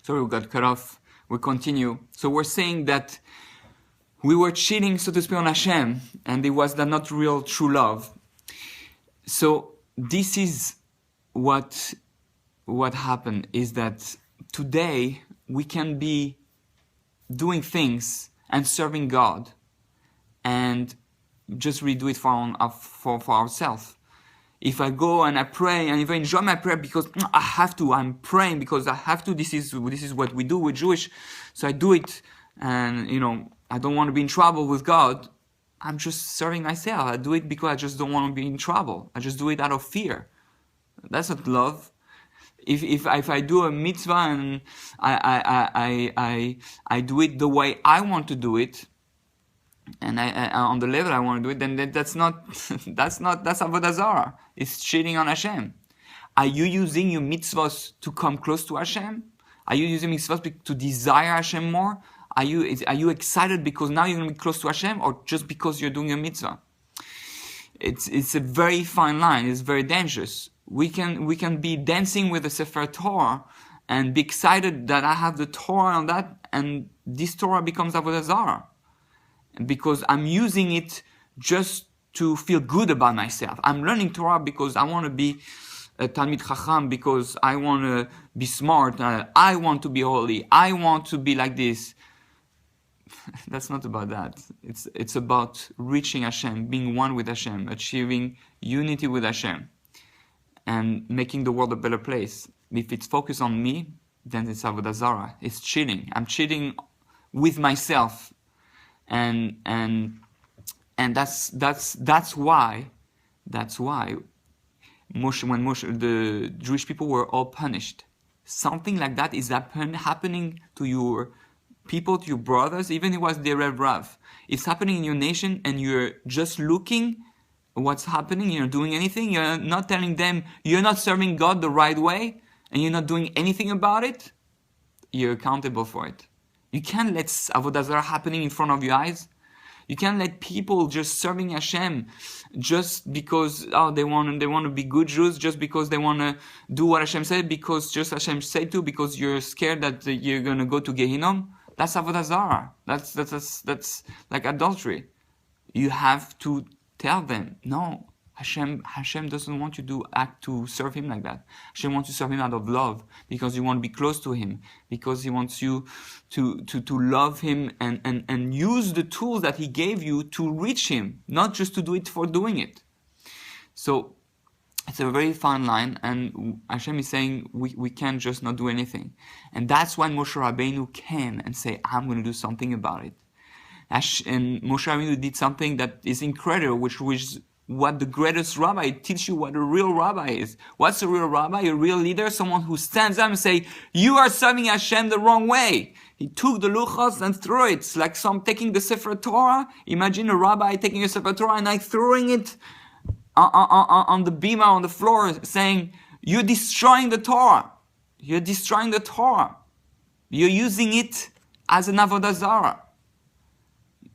Sorry, we got cut off. We continue. So we're saying that we were cheating, so to speak, on Hashem, and it was not real, true love. So this is what happened, is that today we can be doing things and serving God and just redo it for ourselves. If I go and I pray and if I enjoy my prayer because I have to, I'm praying because I have to, this is what we do, we're Jewish, so I do it, and I don't want to be in trouble with God, I'm just serving myself. I do it because I just don't want to be in trouble. I just do it out of fear. That's not love. If I do a mitzvah and I do it the way I want to do it, and I on the level I want to do it, then that's avodah zarah. It's cheating on Hashem. Are you using your mitzvahs to come close to Hashem? Are you using mitzvahs to desire Hashem more? Are you excited because now you're going to be close to Hashem, or just because you're doing a mitzvah? It's a very fine line. It's very dangerous. We can be dancing with the Sefer Torah and be excited that I have the Torah on that, and this Torah becomes avodah zarah because I'm using it just to feel good about myself. I'm learning Torah because I want to be a Talmid Chacham, because I want to be smart. I want to be holy. I want to be like this. That's not about that. It's about reaching Hashem, being one with Hashem, achieving unity with Hashem, and making the world a better place. If it's focused on me, then it's avodah zarah. It's cheating. I'm cheating with myself, and that's why when the Jewish people were all punished, something like that is happening to your people, to your brothers, even if it was the Rev Rav. It's happening in your nation, and you're just looking what's happening, you're not doing anything, you're not telling them, you're not serving God the right way, and you're not doing anything about it, you're accountable for it. You can't let avodah zarah happening in front of your eyes. You can't let people just serving Hashem just because they want to be good Jews, just because they want to do what Hashem said, because just Hashem said to, because you're scared that you're going to go to Gehinnom. That's avodah zarah. That's like adultery. You have to tell them, no, Hashem doesn't want you to act to serve Him like that. Hashem wants you to serve Him out of love, because you want to be close to Him, because He wants you to love Him and use the tools that He gave you to reach Him, not just to do it for doing it. So it's a very fine line, and Hashem is saying we can't just not do anything. And that's when Moshe Rabbeinu came and say, I'm going to do something about it. And Moshe Rabbeinu did something that is incredible, which was what the greatest rabbi teach you what a real rabbi is. What's a real rabbi? A real leader? Someone who stands up and say, you are serving Hashem the wrong way. He took the luchos and threw it. It's like some taking the Sefer Torah. Imagine a rabbi taking a Sefer Torah and like throwing it on the bima, on the floor, saying, you're destroying the Torah. You're destroying the Torah. You're using it as an avodah zarah.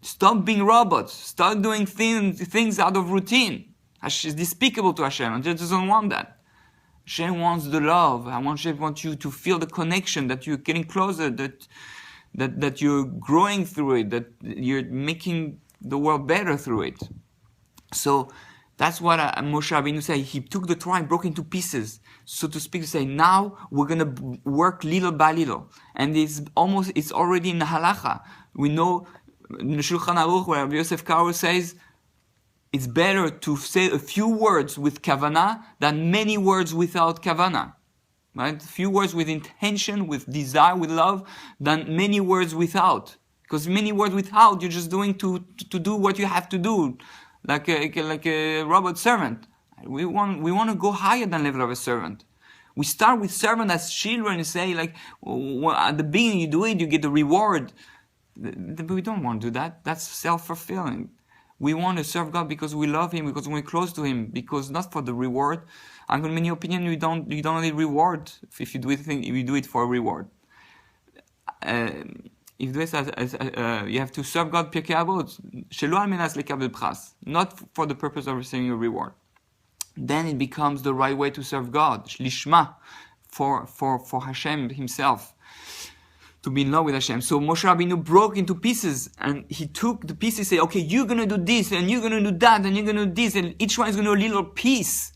Stop being robots. Start doing things out of routine. It's despicable to Hashem. Hashem doesn't want that. Hashem wants the love. Hashem wants you to feel the connection, that you're getting closer, that you're growing through it, that you're making the world better through it. So that's what Moshe Rabbeinu said. He took the Torah and broke into pieces, so to speak, to say, now we're going to work little by little. And it's already in the halacha. We know in the Shulchan Aruch, where Rabbi Yosef Karo says, it's better to say a few words with kavanah than many words without kavanah. Right? A few words with intention, with desire, with love, than many words without. Because many words without, you're just doing to do what you have to do, like a robot servant. We want to go higher than level of a servant. We start with servant as children and say, like, well, at the beginning you do it, you get the reward. But we don't want to do that. That's self-fulfilling. We want to serve God because we love Him, because we're close to Him, because not for the reward. In my opinion, you don't need reward if you do it. If you do it for a reward, if you do it you have to serve God. Pirkei Avot, shelo al menas lekabel pras, not for the purpose of receiving a reward. Then it becomes the right way to serve God, lishma, for Hashem Himself. to be in love with Hashem. So Moshe Rabbeinu broke into pieces, and he took the pieces, say, okay, you're gonna do this, and you're gonna do that, and you're gonna do this, and each one is gonna do a little piece.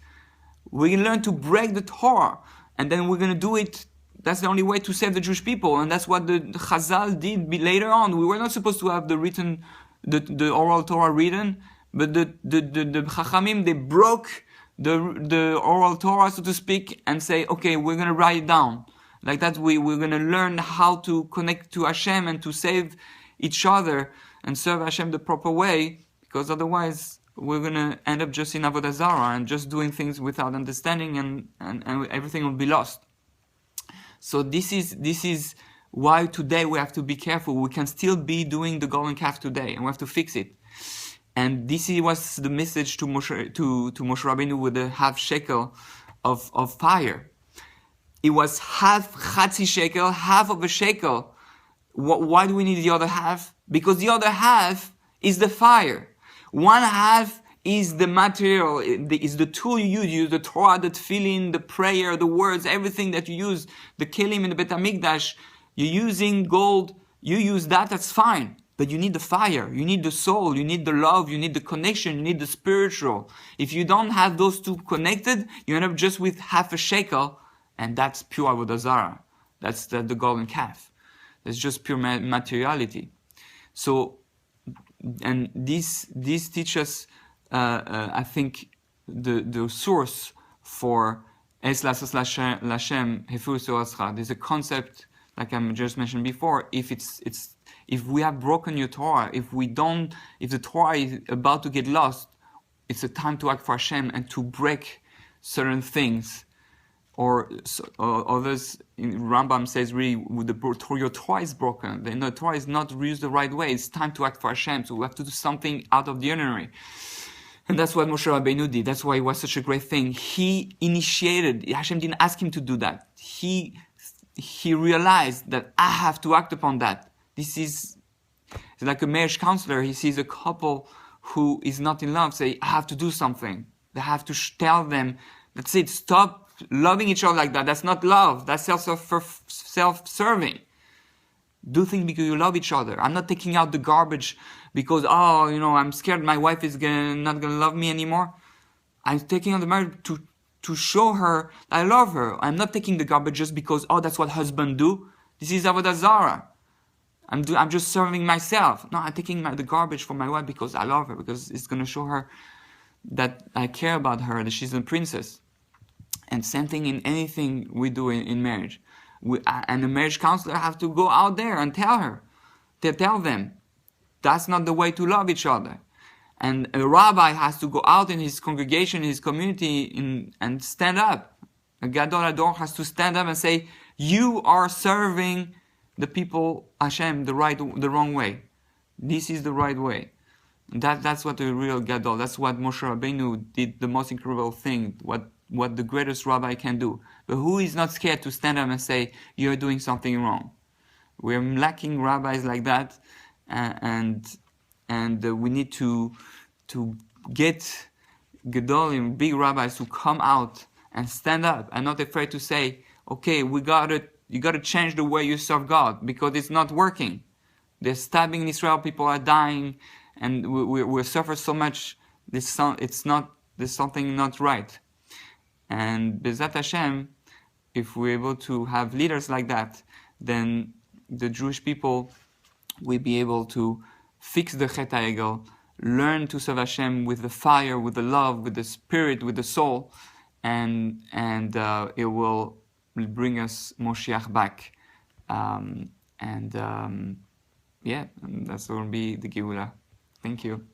We're gonna learn to break the Torah, and then we're gonna do it. That's the only way to save the Jewish people, and that's what the Chazal did later on. We were not supposed to have the oral Torah written, but the Chachamim, they broke the oral Torah, so to speak, and say, okay, we're gonna write it down. Like that, we're gonna learn how to connect to Hashem and to save each other and serve Hashem the proper way, because otherwise we're gonna end up just in Avodah Zarah and just doing things without understanding, and everything will be lost. So this is why today we have to be careful. We can still be doing the golden calf today, and we have to fix it. And this was the message to Moshe Rabbeinu with the half shekel of fire. It was half chatzi shekel, half of a shekel. Why do we need the other half? Because the other half is the fire. One half is the material, is the tool you use, the Torah, the tefillin, the prayer, the words, everything that you use, the kelim in the Bet HaMikdash. You're using gold, you use that, that's fine. But you need the fire, you need the soul, you need the love, you need the connection, you need the spiritual. If you don't have those two connected, you end up just with half a shekel, and that's pure Avodah Zarah. That's the golden calf. That's just pure materiality. So, and this teaches, I think, the source for Es Lasas Lashem Hefur Sorascha. There's a concept, like I just mentioned before. If we have broken your Torah, if the Torah is about to get lost, it's a time to act for Hashem and to break certain things. Or others, Rambam says, really, your Torah is broken. The Torah is not used the right way. It's time to act for Hashem. So we have to do something out of the ordinary. And that's what Moshe Rabbeinu did. That's why it was such a great thing. He initiated. Hashem didn't ask him to do that. He realized that I have to act upon that. This is like a marriage counselor. He sees a couple who is not in love, say, I have to do something. They have to tell them, that's it, stop loving each other like that. That's not love. That's self-serving. Do things because you love each other. I'm not taking out the garbage because, I'm scared my wife is not going to love me anymore. I'm taking out the marriage to show her I love her. I'm not taking the garbage just because, that's what husbands do. This is Avodah Zarah. I'm just serving myself. No, I'm taking the garbage for my wife because I love her, because it's going to show her that I care about her, that she's a princess. And same thing in anything we do in marriage. And the marriage counselor have to go out there and tell them, that's not the way to love each other. And a rabbi has to go out in his congregation, in his community, and stand up. A Gadol Ador has to stand up and say, you are serving the people, Hashem, the wrong way. This is the right way. That's what the real Gadol, that's what Moshe Rabbeinu did, the most incredible thing, what the greatest rabbi can do. But who is not scared to stand up and say, you're doing something wrong? We're lacking rabbis like that, and we need to get Gedolim, big rabbis, to come out and stand up and not afraid to say, okay, you got to change the way you serve God, because it's not working. They're stabbing in Israel, people are dying, and we suffer so much. There's something not right. And Bezat Hashem, if we're able to have leaders like that, then the Jewish people will be able to fix the Chet HaEgel, learn to serve Hashem with the fire, with the love, with the spirit, with the soul, and it will bring us Moshiach back. And that's going to be the Geula. Thank you.